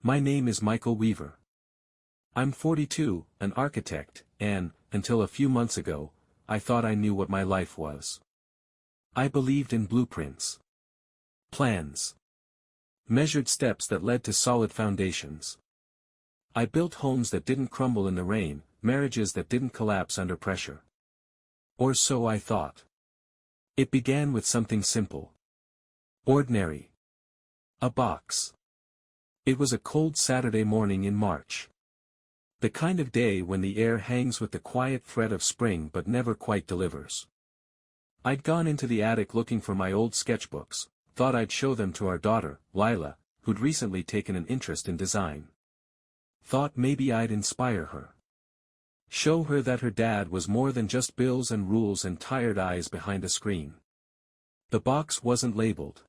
My name is Michael Weaver. I'm 42, an architect, and, until a few months ago, I thought I knew what my life was. I believed in blueprints. Plans. Measured steps that led to solid foundations. I built homes that didn't crumble in the rain, marriages that didn't collapse under pressure. Or so I thought. It began with something simple. Ordinary. A box. It was a cold Saturday morning in March. The kind of day when the air hangs with the quiet threat of spring but never quite delivers. I'd gone into the attic looking for my old sketchbooks, thought I'd show them to our daughter, Lila, who'd recently taken an interest in design. Thought maybe I'd inspire her. Show her that her dad was more than just bills and rules and tired eyes behind a screen. The box wasn't labeled.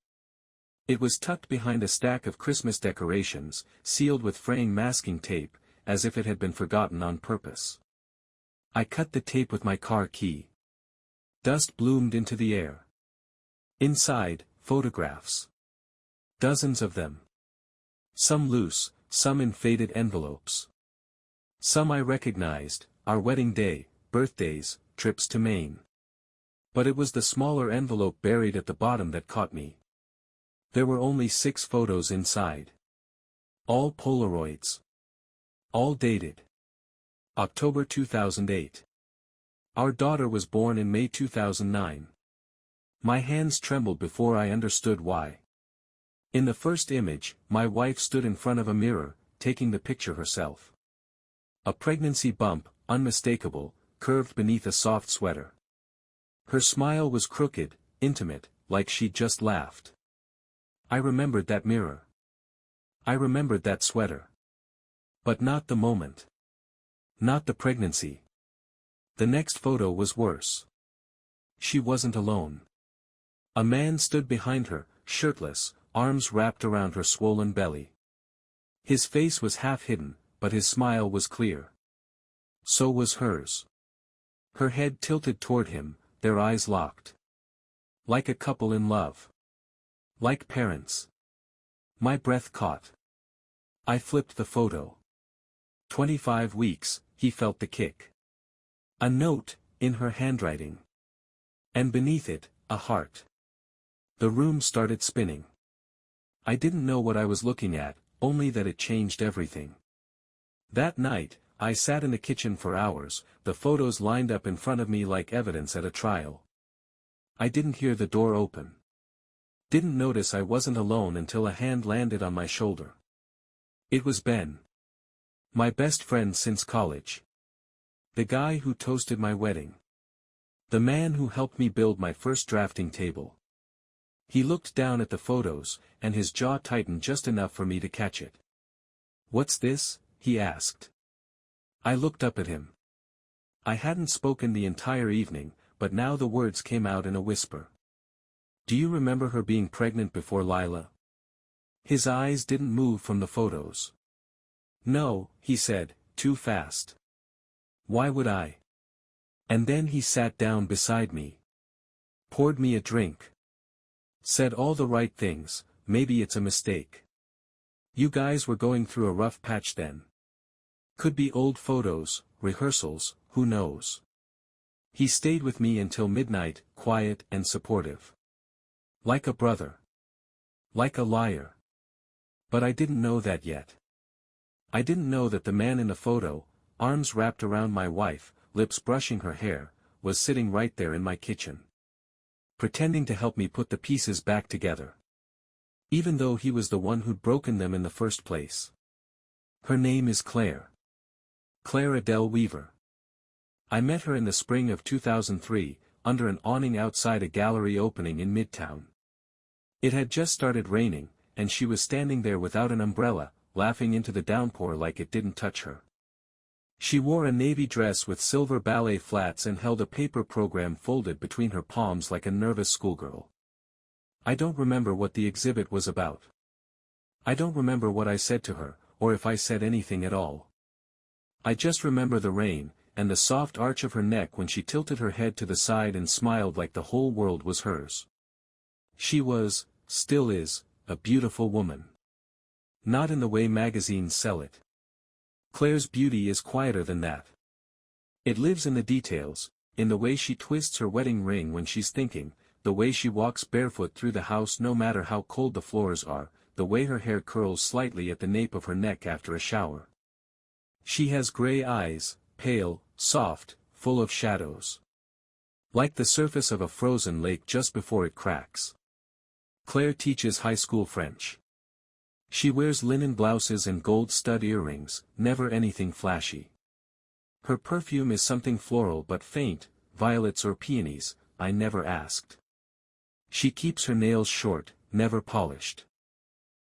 It was tucked behind a stack of Christmas decorations, sealed with fraying masking tape, as if it had been forgotten on purpose. I cut the tape with my car key. Dust bloomed into the air. Inside, photographs. Dozens of them. Some loose, some in faded envelopes. Some I recognized, our wedding day, birthdays, trips to Maine. But it was the smaller envelope buried at the bottom that caught me. There were only 6 photos inside. All Polaroids. All dated. October 2008. Our daughter was born in May 2009. My hands trembled before I understood why. In the first image, my wife stood in front of a mirror, taking the picture herself. A pregnancy bump, unmistakable, curved beneath a soft sweater. Her smile was crooked, intimate, like she'd just laughed. I remembered that mirror. I remembered that sweater. But not the moment. Not the pregnancy. The next photo was worse. She wasn't alone. A man stood behind her, shirtless, arms wrapped around her swollen belly. His face was half hidden, but his smile was clear. So was hers. Her head tilted toward him, their eyes locked. Like a couple in love. Like parents. My breath caught. I flipped the photo. 25 weeks, he felt the kick. A note, in her handwriting. And beneath it, a heart. The room started spinning. I didn't know what I was looking at, only that it changed everything. That night, I sat in the kitchen for hours, the photos lined up in front of me like evidence at a trial. I didn't hear the door open. Didn't notice I wasn't alone until a hand landed on my shoulder. It was Ben. My best friend since college. The guy who toasted my wedding. The man who helped me build my first drafting table. He looked down at the photos, and his jaw tightened just enough for me to catch it. "What's this?" he asked. I looked up at him. I hadn't spoken the entire evening, but now the words came out in a whisper. "Do you remember her being pregnant before Lila?" His eyes didn't move from the photos. "No," he said, too fast. "Why would I?" And then he sat down beside me. Poured me a drink. Said all the right things, "Maybe it's a mistake. You guys were going through a rough patch then. Could be old photos, rehearsals, who knows." He stayed with me until midnight, quiet and supportive. Like a brother. Like a liar. But I didn't know that yet. I didn't know that the man in the photo, arms wrapped around my wife, lips brushing her hair, was sitting right there in my kitchen. Pretending to help me put the pieces back together. Even though he was the one who'd broken them in the first place. Her name is Claire. Claire Adele Weaver. I met her in the spring of 2003, under an awning outside a gallery opening in Midtown. It had just started raining, and she was standing there without an umbrella, laughing into the downpour like it didn't touch her. She wore a navy dress with silver ballet flats and held a paper program folded between her palms like a nervous schoolgirl. I don't remember what the exhibit was about. I don't remember what I said to her, or if I said anything at all. I just remember the rain, and the soft arch of her neck when she tilted her head to the side and smiled like the whole world was hers. She was, still is, a beautiful woman. Not in the way magazines sell it. Claire's beauty is quieter than that. It lives in the details, in the way she twists her wedding ring when she's thinking, the way she walks barefoot through the house no matter how cold the floors are, the way her hair curls slightly at the nape of her neck after a shower. She has gray eyes, pale, soft, full of shadows. Like the surface of a frozen lake just before it cracks. Claire teaches high school French. She wears linen blouses and gold stud earrings, never anything flashy. Her perfume is something floral but faint, violets or peonies, I never asked. She keeps her nails short, never polished.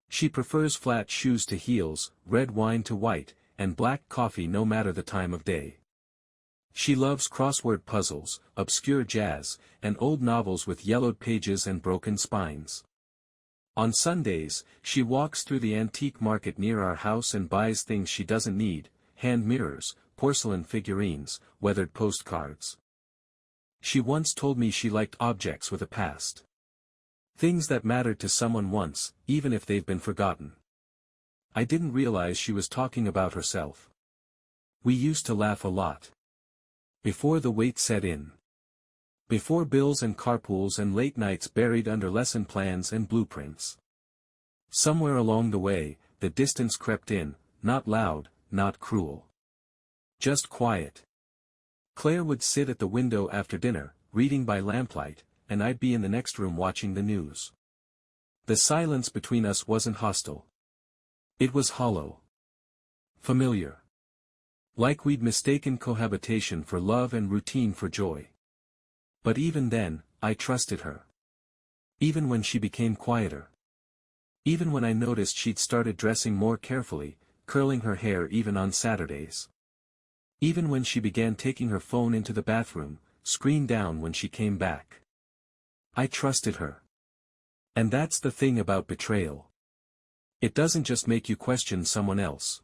She prefers flat shoes to heels, red wine to white, and black coffee no matter the time of day. She loves crossword puzzles, obscure jazz, and old novels with yellowed pages and broken spines. On Sundays, she walks through the antique market near our house and buys things she doesn't need, hand mirrors, porcelain figurines, weathered postcards. She once told me she liked objects with a past. Things that mattered to someone once, even if they've been forgotten. I didn't realize she was talking about herself. We used to laugh a lot. Before the weight set in. Before bills and carpools and late nights buried under lesson plans and blueprints. Somewhere along the way, the distance crept in, not loud, not cruel. Just quiet. Claire would sit at the window after dinner, reading by lamplight, and I'd be in the next room watching the news. The silence between us wasn't hostile. It was hollow. Familiar. Like we'd mistaken cohabitation for love and routine for joy. But even then, I trusted her. Even when she became quieter. Even when I noticed she'd started dressing more carefully, curling her hair even on Saturdays. Even when she began taking her phone into the bathroom, screen down when she came back. I trusted her. And that's the thing about betrayal. It doesn't just make you question someone else.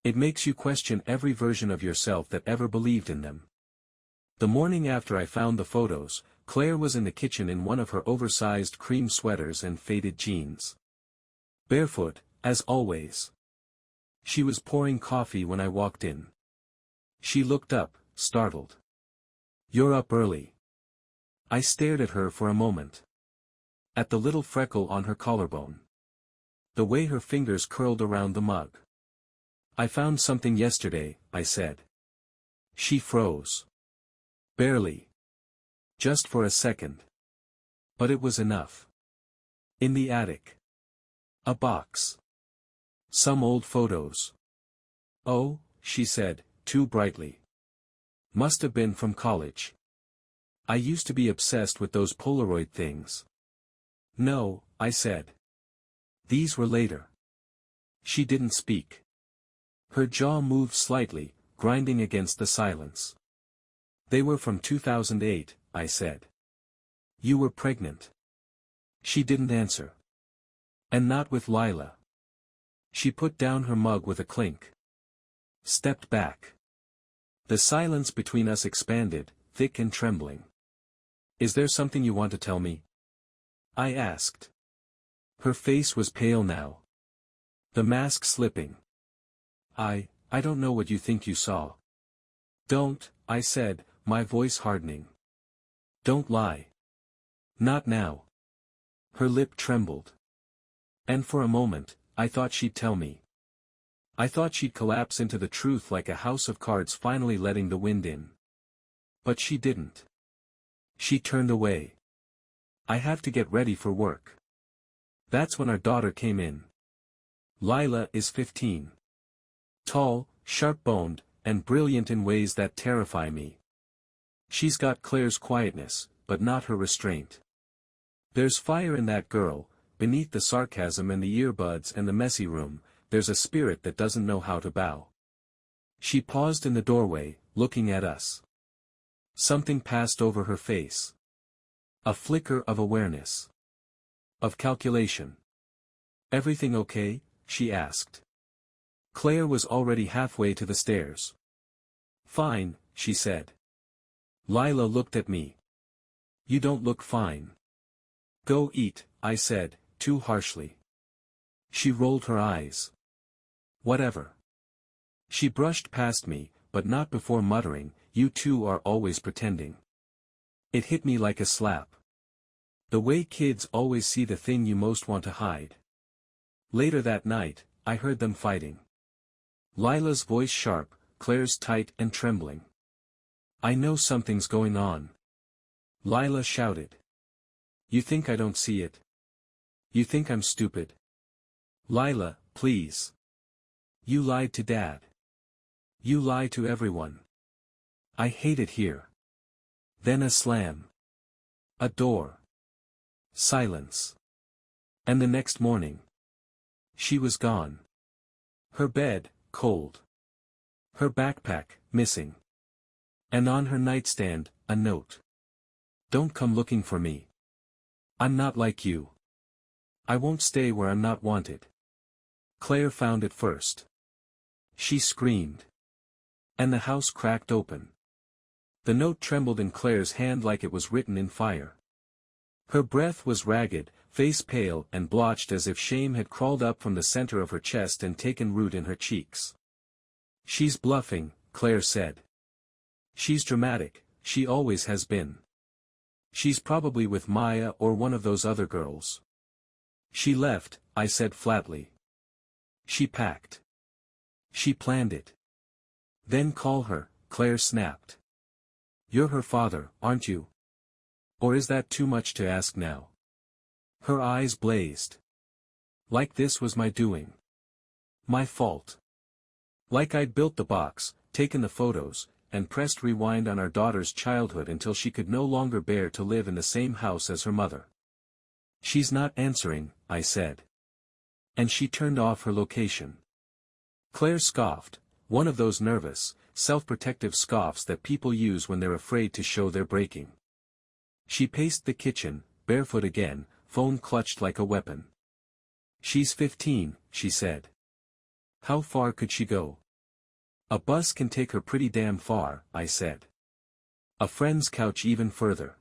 It makes you question every version of yourself that ever believed in them. The morning after I found the photos, Claire was in the kitchen in one of her oversized cream sweaters and faded jeans. Barefoot, as always. She was pouring coffee when I walked in. She looked up, startled. "You're up early." I stared at her for a moment. At the little freckle on her collarbone. The way her fingers curled around the mug. "I found something yesterday," I said. She froze. Barely. Just for a second. But it was enough. In the attic. A box. Some old photos. "Oh," she said, too brightly. "Must have been from college. I used to be obsessed with those Polaroid things." "No," I said. "These were later." She didn't speak. Her jaw moved slightly, grinding against the silence. "They were from 2008, I said. "You were pregnant." She didn't answer. "And not with Lila." She put down her mug with a clink. Stepped back. The silence between us expanded, thick and trembling. "Is there something you want to tell me?" I asked. Her face was pale now. The mask slipping. I don't know what you think you saw." "Don't," I said, my voice hardening. "Don't lie." "Not now." Her lip trembled. And for a moment, I thought she'd tell me. I thought she'd collapse into the truth like a house of cards finally letting the wind in. But she didn't. She turned away. "I have to get ready for work." That's when our daughter came in. Lila is 15. Tall, sharp-boned, and brilliant in ways that terrify me. She's got Claire's quietness, but not her restraint. There's fire in that girl, beneath the sarcasm and the earbuds and the messy room, there's a spirit that doesn't know how to bow. She paused in the doorway, looking at us. Something passed over her face. A flicker of awareness. Of calculation. "Everything okay?" she asked. Claire was already halfway to the stairs. "Fine," she said. Lila looked at me. "You don't look fine." "Go eat," I said, too harshly. She rolled her eyes. Whatever. She brushed past me, but not before muttering, "You two are always pretending." It hit me like a slap. The way kids always see the thing you most want to hide. Later that night, I heard them fighting. Lila's voice sharp, Claire's tight and trembling. "I know something's going on." Lila shouted. "You think I don't see it? You think I'm stupid?" "Lila, please. You lied to Dad. You lie to everyone. I hate it here." Then a slam. A door. Silence. And the next morning. She was gone. Her bed, cold. Her backpack, missing. And on her nightstand, a note. "Don't come looking for me. I'm not like you. I won't stay where I'm not wanted." Claire found it first. She screamed. And the house cracked open. The note trembled in Claire's hand like it was written in fire. Her breath was ragged, face pale and blotched as if shame had crawled up from the center of her chest and taken root in her cheeks. "She's bluffing," Claire said. "She's dramatic, she always has been. She's probably with Maya or one of those other girls." "She left," I said flatly. "She packed. She planned it." "Then call her," Claire snapped. "You're her father, aren't you? Or is that too much to ask now?" Her eyes blazed. Like this was my doing. My fault. Like I'd built the box, taken the photos, and pressed rewind on our daughter's childhood until she could no longer bear to live in the same house as her mother. "She's not answering," I said. And she turned off her location. Claire scoffed, one of those nervous, self-protective scoffs that people use when they're afraid to show they're breaking. She paced the kitchen, barefoot again, phone clutched like a weapon. "She's 15, she said. How far could she go?" "A bus can take her pretty damn far," I said. "A friend's couch even further."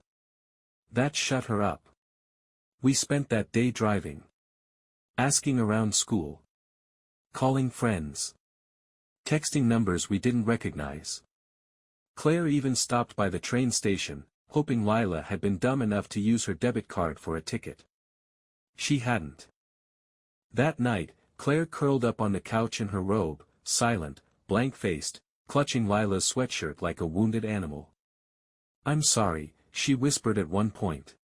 That shut her up. We spent that day driving. Asking around school. Calling friends. Texting numbers we didn't recognize. Claire even stopped by the train station, hoping Lila had been dumb enough to use her debit card for a ticket. She hadn't. That night, Claire curled up on the couch in her robe, silent, blank-faced, clutching Lila's sweatshirt like a wounded animal. "I'm sorry," she whispered at one point.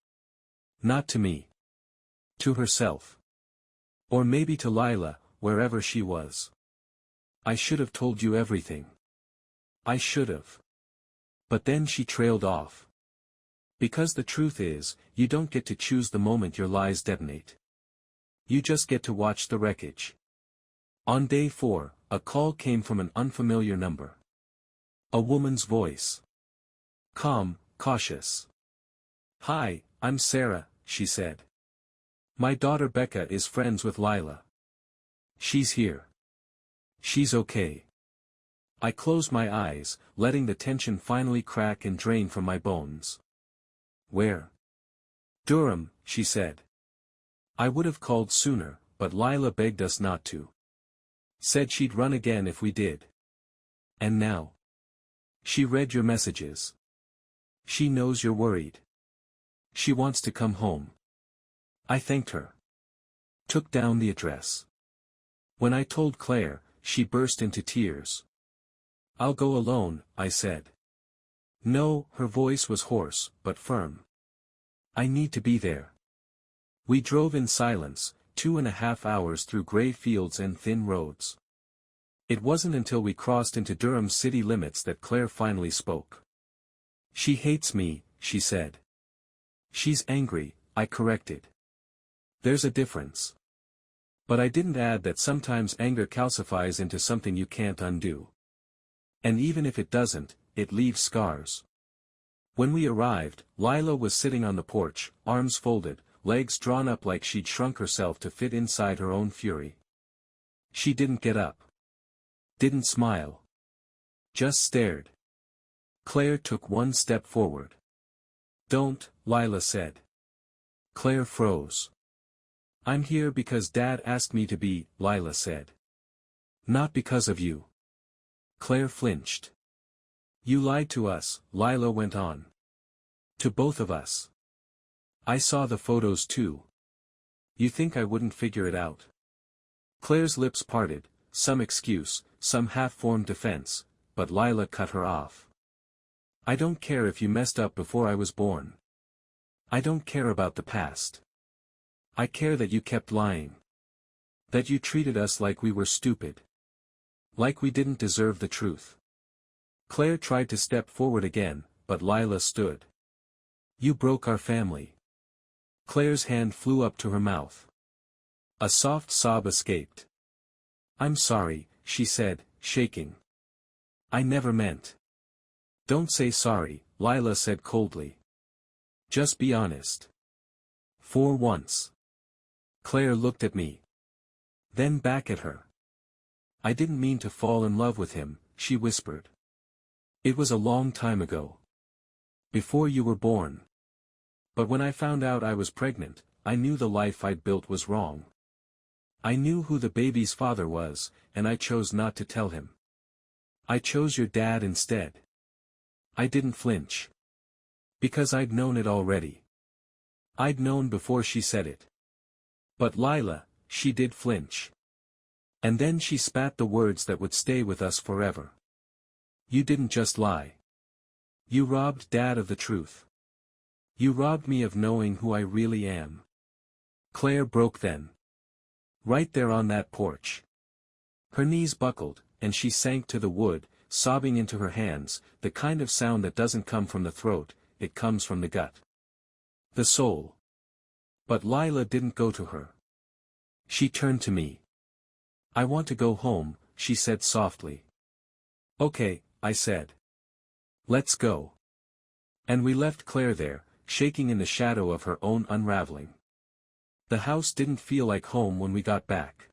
Not to me. To herself. Or maybe to Lila, wherever she was. "I should have told you everything. I should have." But then she trailed off. Because the truth is, you don't get to choose the moment your lies detonate. You just get to watch the wreckage. On day 4, a call came from an unfamiliar number. A woman's voice. Calm, cautious. "Hi, I'm Sarah," she said. "My daughter Becca is friends with Lila. She's here. She's okay." I closed my eyes, letting the tension finally crack and drain from my bones. "Where?" "Durham," she said. "I would have called sooner, but Lila begged us not to. Said she'd run again if we did. And now? She read your messages. She knows you're worried. She wants to come home." I thanked her. Took down the address. When I told Claire, she burst into tears. "I'll go alone," I said. "No," her voice was hoarse, but firm. "I need to be there." We drove in silence, 2.5 hours through gray fields and thin roads. It wasn't until we crossed into Durham's city limits that Claire finally spoke. "She hates me," she said. "She's angry," I corrected. "There's a difference." But I didn't add that sometimes anger calcifies into something you can't undo. And even if it doesn't, it leaves scars. When we arrived, Lila was sitting on the porch, arms folded, legs drawn up like she'd shrunk herself to fit inside her own fury. She didn't get up. Didn't smile. Just stared. Claire took one step forward. "Don't," Lila said. Claire froze. I'm here because Dad asked me to be, Lila said. Not because of you. Claire flinched. You lied to us, Lila went on. To both of us. I saw the photos too. You think I wouldn't figure it out? Claire's lips parted, some excuse, some half-formed defense, but Lila cut her off. I don't care if you messed up before I was born. I don't care about the past. I care that you kept lying. That you treated us like we were stupid. Like we didn't deserve the truth. Claire tried to step forward again, but Lila stood. You broke our family. Claire's hand flew up to her mouth. A soft sob escaped. I'm sorry, she said, shaking. I never meant. Don't say sorry, Lila said coldly. Just be honest. For once. Claire looked at me. Then back at her. I didn't mean to fall in love with him, she whispered. It was a long time ago. Before you were born. But when I found out I was pregnant, I knew the life I'd built was wrong. I knew who the baby's father was, and I chose not to tell him. I chose your dad instead. I didn't flinch. Because I'd known it already. I'd known before she said it. But Lila, she did flinch. And then she spat the words that would stay with us forever. You didn't just lie. You robbed Dad of the truth. You robbed me of knowing who I really am. Claire broke then. Right there on that porch. Her knees buckled, and she sank to the wood, sobbing into her hands, the kind of sound that doesn't come from the throat, it comes from the gut. The soul. But Lila didn't go to her. She turned to me. I want to go home, she said softly. Okay, I said. Let's go. And we left Claire there, shaking in the shadow of her own unraveling. The house didn't feel like home when we got back.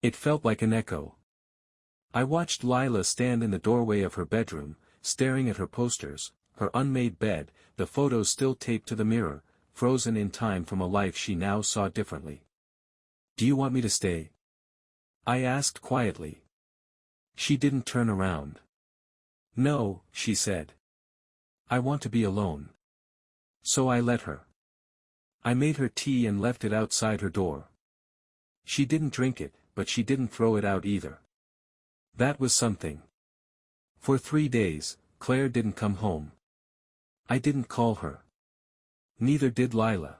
It felt like an echo. I watched Lila stand in the doorway of her bedroom, staring at her posters, her unmade bed, the photos still taped to the mirror, frozen in time from a life she now saw differently. Do you want me to stay? I asked quietly. She didn't turn around. No, she said. I want to be alone. So I let her. I made her tea and left it outside her door. She didn't drink it, but she didn't throw it out either. That was something. For 3 days, Claire didn't come home. I didn't call her. Neither did Lila.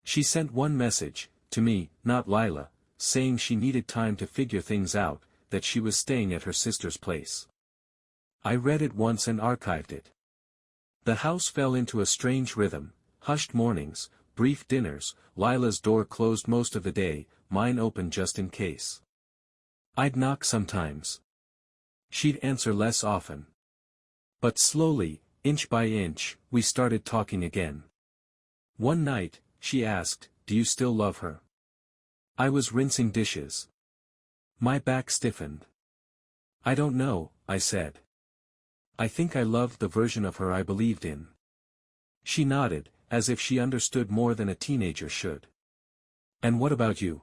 She sent one message, to me, not Lila, saying she needed time to figure things out, that she was staying at her sister's place. I read it once and archived it. The house fell into a strange rhythm, hushed mornings, brief dinners, Lila's door closed most of the day, mine open just in case. I'd knock sometimes. She'd answer less often. But slowly, inch by inch, we started talking again. One night, she asked, do you still love her? I was rinsing dishes. My back stiffened. I don't know, I said. I think I loved the version of her I believed in. She nodded, as if she understood more than a teenager should. And what about you?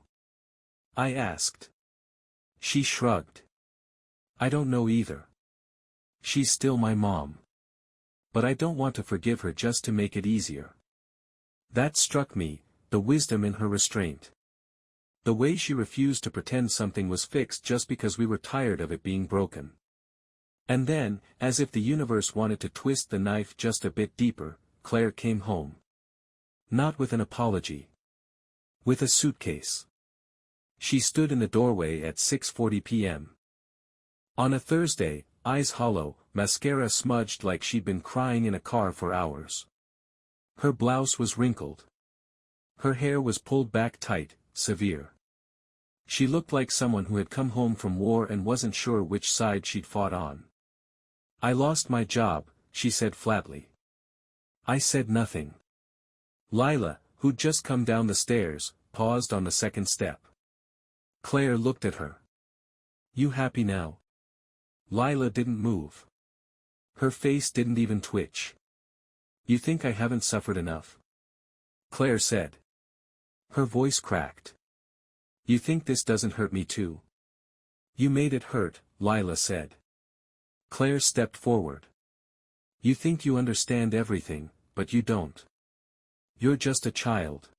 I asked. She shrugged. I don't know either. She's still my mom. But I don't want to forgive her just to make it easier. That struck me, the wisdom in her restraint. The way she refused to pretend something was fixed just because we were tired of it being broken. And then, as if the universe wanted to twist the knife just a bit deeper, Claire came home. Not with an apology. With a suitcase. She stood in the doorway at 6:40 p.m. On a Thursday, eyes hollow, mascara smudged like she'd been crying in a car for hours. Her blouse was wrinkled. Her hair was pulled back tight, severe. She looked like someone who had come home from war and wasn't sure which side she'd fought on. I lost my job, she said flatly. I said nothing. Lila, who'd just come down the stairs, paused on the second step. Claire looked at her. You happy now? Lila didn't move. Her face didn't even twitch. You think I haven't suffered enough? Claire said. Her voice cracked. You think this doesn't hurt me too? You made it hurt, Lila said. Claire stepped forward. You think you understand everything, but you don't. You're just a child.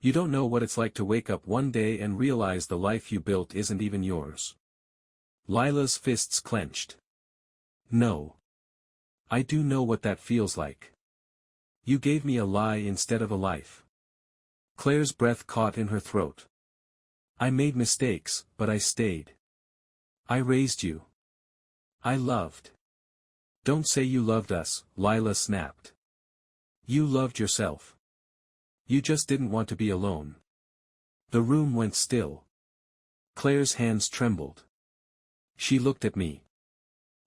You don't know what it's like to wake up one day and realize the life you built isn't even yours. Lila's fists clenched. No. I do know what that feels like. You gave me a lie instead of a life. Claire's breath caught in her throat. I made mistakes, but I stayed. I raised you. I loved. Don't say you loved us, Lila snapped. You loved yourself. You just didn't want to be alone. The room went still. Claire's hands trembled. She looked at me.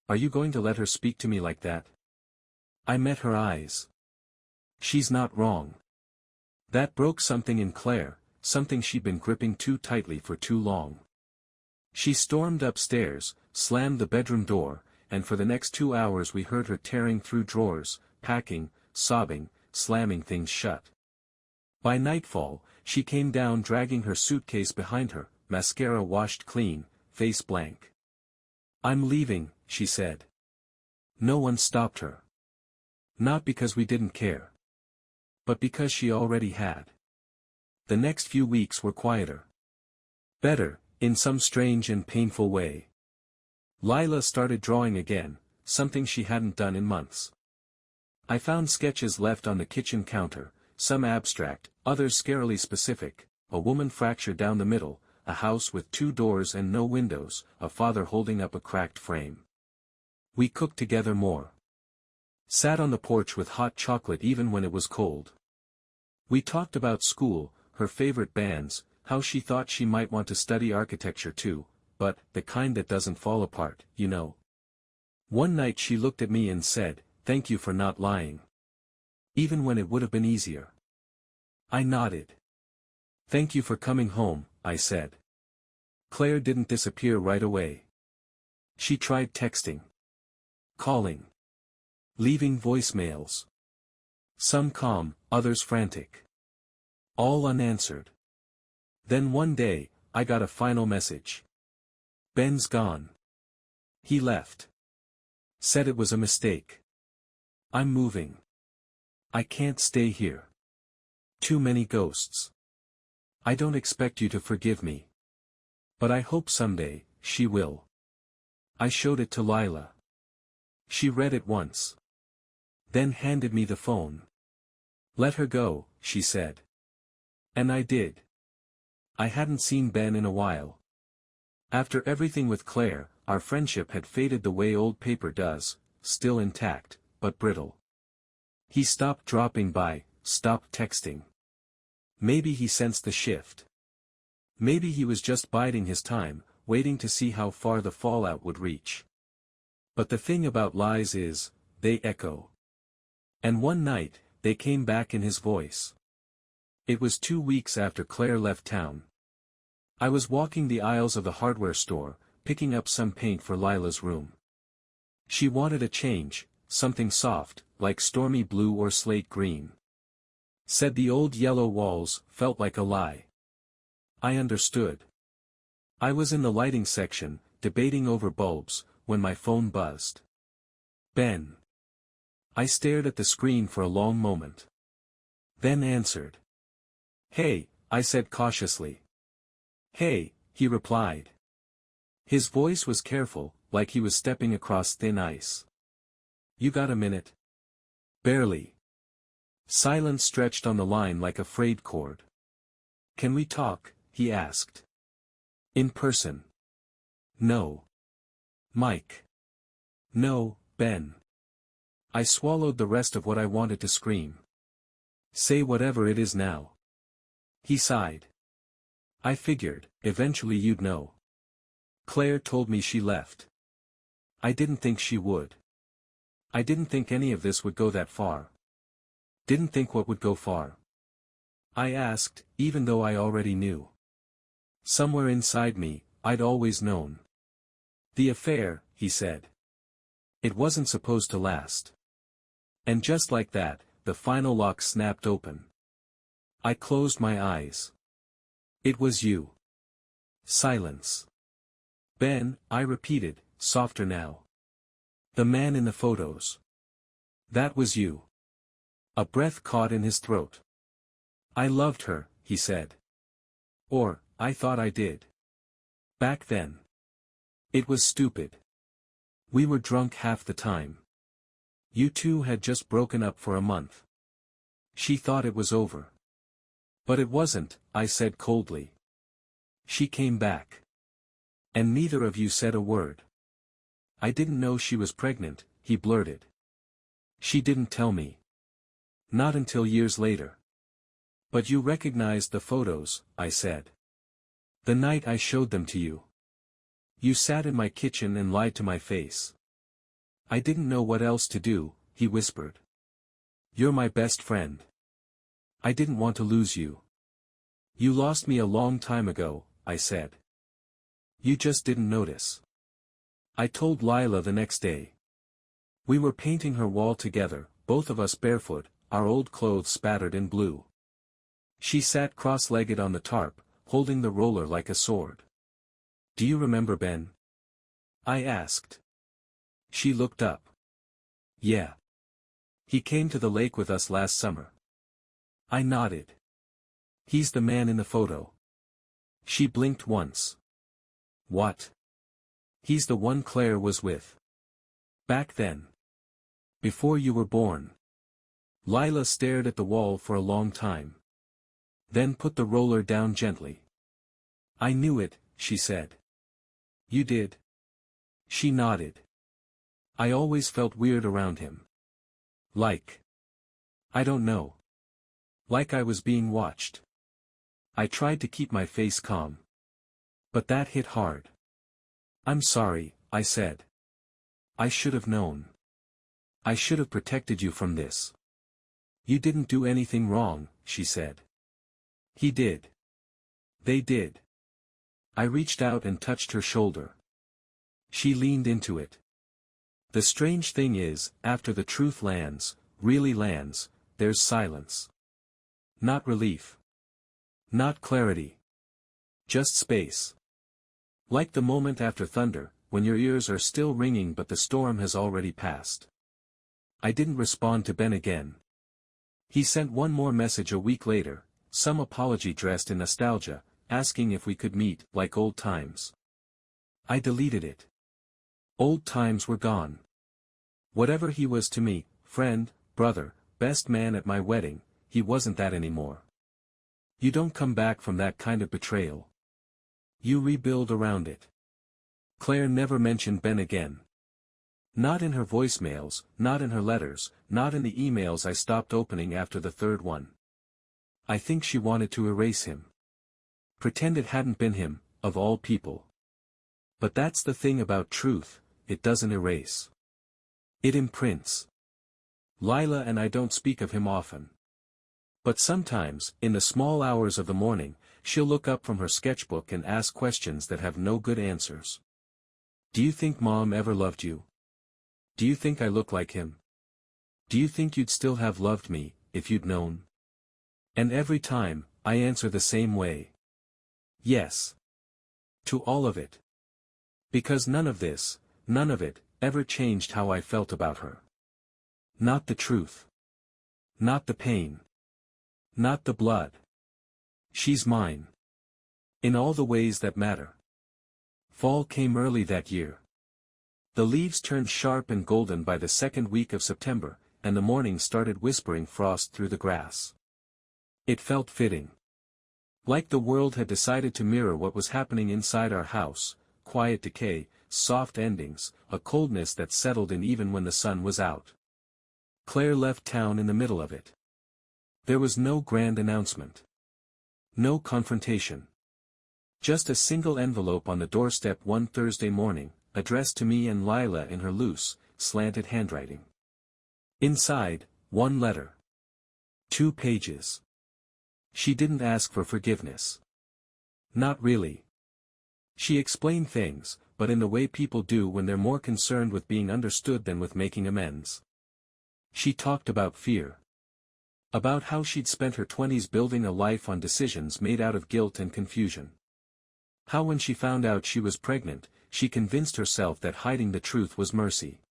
Are you going to let her speak to me like that? I met her eyes. She's not wrong. That broke something in Claire, something she'd been gripping too tightly for too long. She stormed upstairs, slammed the bedroom door, and for the next 2 hours we heard her tearing through drawers, packing, sobbing, slamming things shut. By nightfall, she came down dragging her suitcase behind her, mascara washed clean, face blank. I'm leaving, she said. No one stopped her. Not because we didn't care. But because she already had. The next few weeks were quieter. Better, in some strange and painful way. Lila started drawing again, something she hadn't done in months. I found sketches left on the kitchen counter, some abstract, others scarily specific, a woman fractured down the middle, a house with 2 doors and no windows, a father holding up a cracked frame. We cooked together more. Sat on the porch with hot chocolate even when it was cold. We talked about school, her favorite bands, how she thought she might want to study architecture too, but the kind that doesn't fall apart, you know. One night she looked at me and said, "Thank you for not lying. Even when it would have been easier." I nodded. "Thank you for coming home," I said. Claire didn't disappear right away. She tried texting. Calling. Leaving voicemails. Some calm, others frantic. All unanswered. Then one day, I got a final message. "Ben's gone. He left. Said it was a mistake. I'm moving. I can't stay here. Too many ghosts. I don't expect you to forgive me. But I hope someday, she will." I showed it to Lila. She read it once. Then handed me the phone. "Let her go," she said. And I did. I hadn't seen Ben in a while. After everything with Claire, our friendship had faded the way old paper does, still intact, but brittle. He stopped dropping by, stopped texting. Maybe he sensed the shift. Maybe he was just biding his time, waiting to see how far the fallout would reach. But the thing about lies is, they echo. And one night, they came back in his voice. It was 2 weeks after Claire left town. I was walking the aisles of the hardware store, picking up some paint for Lila's room. She wanted a change, something soft, like stormy blue or slate green. Said the old yellow walls felt like a lie. I understood. I was in the lighting section, debating over bulbs, when my phone buzzed. Ben. I stared at the screen for a long moment. Then answered. "Hey," I said cautiously. "Hey," he replied. His voice was careful, like he was stepping across thin ice. "You got a minute?" "Barely." Silence stretched on the line like a frayed cord. "Can we talk?" he asked. "In person?" "No." "Mike?" "No, Ben." I swallowed the rest of what I wanted to scream. "Say whatever it is now." He sighed. "I figured, eventually you'd know. Claire told me she left. I didn't think she would. I didn't think any of this would go that far. Didn't think what would go far." I asked, even though I already knew. Somewhere inside me, I'd always known. "The affair," he said. "It wasn't supposed to last." And just like that, the final lock snapped open. I closed my eyes. It was you. Silence. Ben, I repeated, softer now. The man in the photos. That was you. A breath caught in his throat. I loved her, he said. Or, I thought I did. Back then. It was stupid. We were drunk half the time. You two had just broken up for a month. She thought it was over. But it wasn't, I said coldly. She came back. And neither of you said a word. I didn't know she was pregnant, he blurted. She didn't tell me. Not until years later. But you recognized the photos, I said. The night I showed them to you. You sat in my kitchen and lied to my face. I didn't know what else to do, he whispered. You're my best friend. I didn't want to lose you. You lost me a long time ago, I said. You just didn't notice. I told Lila the next day. We were painting her wall together, both of us barefoot, our old clothes spattered in blue. She sat cross-legged on the tarp, holding the roller like a sword. Do you remember Ben? I asked. She looked up. Yeah. He came to the lake with us last summer. I nodded. He's the man in the photo. She blinked once. What? He's the one Claire was with. Back then. Before you were born. Lila stared at the wall for a long time. Then put the roller down gently. I knew it, she said. You did? She nodded. I always felt weird around him. Like. I don't know. Like I was being watched. I tried to keep my face calm. But that hit hard. I'm sorry, I said. I should have known. I should have protected you from this. You didn't do anything wrong, she said. He did. They did. I reached out and touched her shoulder. She leaned into it. The strange thing is, after the truth lands, really lands, there's silence. Not relief. Not clarity. Just space. Like the moment after thunder, when your ears are still ringing but the storm has already passed. I didn't respond to Ben again. He sent one more message a week later, some apology dressed in nostalgia, asking if we could meet, like old times. I deleted it. Old times were gone. Whatever he was to me, friend, brother, best man at my wedding, he wasn't that anymore. You don't come back from that kind of betrayal. You rebuild around it. Claire never mentioned Ben again. Not in her voicemails, not in her letters, not in the emails I stopped opening after the third one. I think she wanted to erase him. Pretend it hadn't been him, of all people. But that's the thing about truth, it doesn't erase. It imprints. Lila and I don't speak of him often. But sometimes, in the small hours of the morning, she'll look up from her sketchbook and ask questions that have no good answers. Do you think Mom ever loved you? Do you think I look like him? Do you think you'd still have loved me, if you'd known? And every time, I answer the same way. Yes. To all of it. Because none of this, none of it, ever changed how I felt about her. Not the truth. Not the pain. Not the blood. She's mine. In all the ways that matter. Fall came early that year. The leaves turned sharp and golden by the second week of September, and the morning started whispering frost through the grass. It felt fitting. Like the world had decided to mirror what was happening inside our house, quiet decay, soft endings, a coldness that settled in even when the sun was out. Claire left town in the middle of it. There was no grand announcement. No confrontation. Just a single envelope on the doorstep one Thursday morning, addressed to me and Lila in her loose, slanted handwriting. Inside, one letter. 2 pages. She didn't ask for forgiveness. Not really. She explained things, but in the way people do when they're more concerned with being understood than with making amends. She talked about fear. About how she'd spent her 20s building a life on decisions made out of guilt and confusion. How when she found out she was pregnant, she convinced herself that hiding the truth was mercy.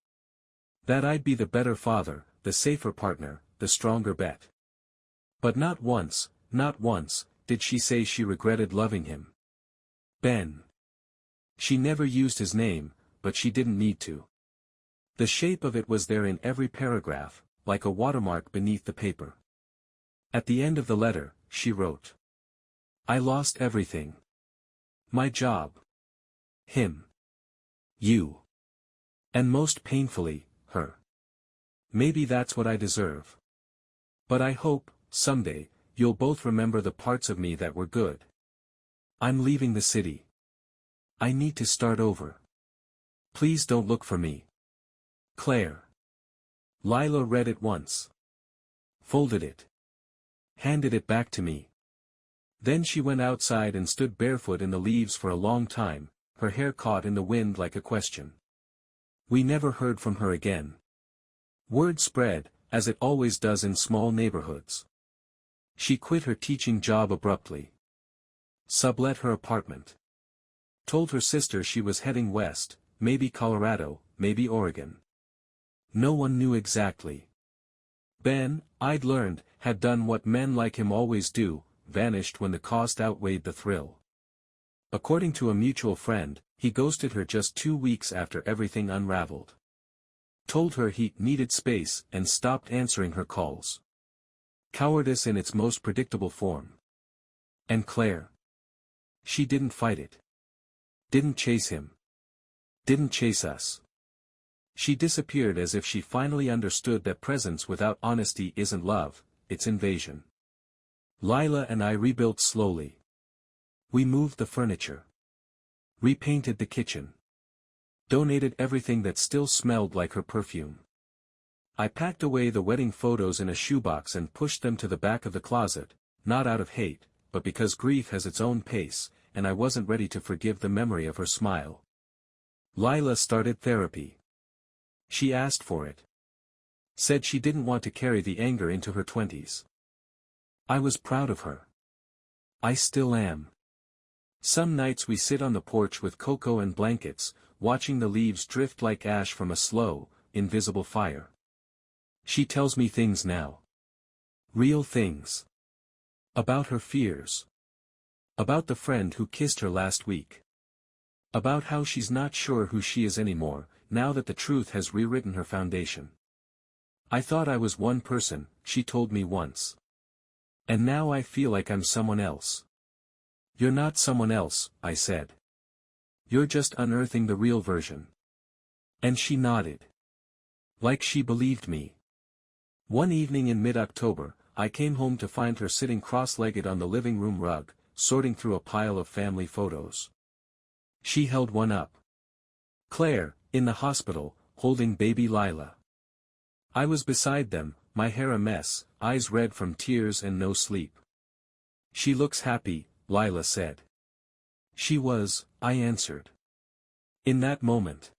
That I'd be the better father, the safer partner, the stronger bet. But not once, did she say she regretted loving him. Ben. She never used his name, but she didn't need to. The shape of it was there in every paragraph, like a watermark beneath the paper. At the end of the letter, she wrote. I lost everything. My job. Him. You. And most painfully, her. Maybe that's what I deserve. But I hope, someday, you'll both remember the parts of me that were good. I'm leaving the city. I need to start over. Please don't look for me. Claire. Lila read it once. Folded it. Handed it back to me. Then she went outside and stood barefoot in the leaves for a long time, her hair caught in the wind like a question. We never heard from her again. Word spread, as it always does in small neighborhoods. She quit her teaching job abruptly. Sublet her apartment. Told her sister she was heading west, maybe Colorado, maybe Oregon. No one knew exactly. Ben, I'd learned, had done what men like him always do, vanished when the cost outweighed the thrill. According to a mutual friend, he ghosted her just 2 weeks after everything unraveled. Told her he needed space and stopped answering her calls. Cowardice in its most predictable form. And Claire? She didn't fight it. Didn't chase him. Didn't chase us. She disappeared as if she finally understood that presence without honesty isn't love, it's invasion. Lila and I rebuilt slowly. We moved the furniture. Repainted the kitchen. Donated everything that still smelled like her perfume. I packed away the wedding photos in a shoebox and pushed them to the back of the closet, not out of hate, but because grief has its own pace, and I wasn't ready to forgive the memory of her smile. Lila started therapy. She asked for it. Said she didn't want to carry the anger into her 20s. I was proud of her. I still am. Some nights we sit on the porch with cocoa and blankets, watching the leaves drift like ash from a slow, invisible fire. She tells me things now. Real things. About her fears. About the friend who kissed her last week. About how she's not sure who she is anymore, now that the truth has rewritten her foundation. I thought I was one person, she told me once. And now I feel like I'm someone else. You're not someone else, I said. You're just unearthing the real version. And she nodded. Like she believed me. One evening in mid-October, I came home to find her sitting cross-legged on the living room rug, sorting through a pile of family photos. She held one up. Claire, in the hospital, holding baby Lila. I was beside them, my hair a mess, eyes red from tears and no sleep. She looks happy, Lila said. She was, I answered. In that moment.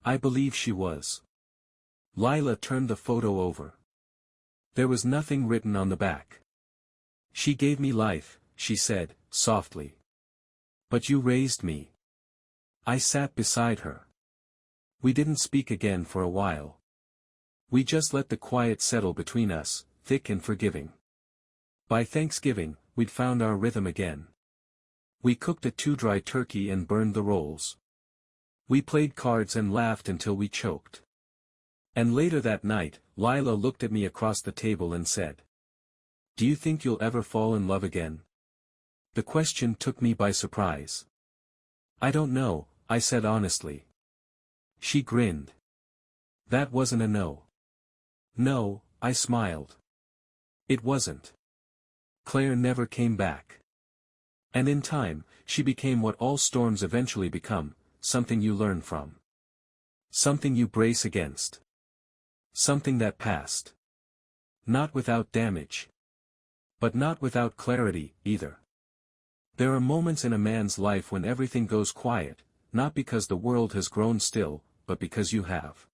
I believe she was. Lila turned the photo over. There was nothing written on the back. She gave me life, she said, softly. But you raised me. I sat beside her. We didn't speak again for a while. We just let the quiet settle between us, thick and forgiving. By Thanksgiving, we'd found our rhythm again. We cooked a too-dry turkey and burned the rolls. We played cards and laughed until we choked. And later that night, Lila looked at me across the table and said, "Do you think you'll ever fall in love again?" The question took me by surprise. "I don't know," I said honestly. She grinned. That wasn't a no. No, I smiled. It wasn't. Claire never came back. And in time, she became what all storms eventually become, something you learn from. Something you brace against. Something that passed. Not without damage. But not without clarity, either. There are moments in a man's life when everything goes quiet, not because the world has grown still, but because you have.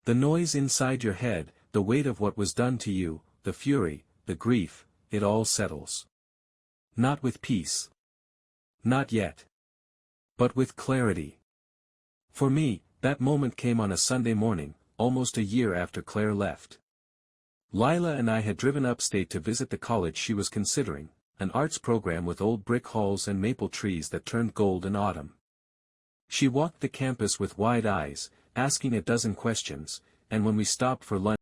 The noise inside your head, the weight of what was done to you, the fury, the grief, it all settles. Not with peace. Not yet. But with clarity. For me, that moment came on a Sunday morning, almost a year after Claire left. Lila and I had driven upstate to visit the college she was considering, an arts program with old brick halls and maple trees that turned gold in autumn. She walked the campus with wide eyes, asking a dozen questions, and when we stopped for lunch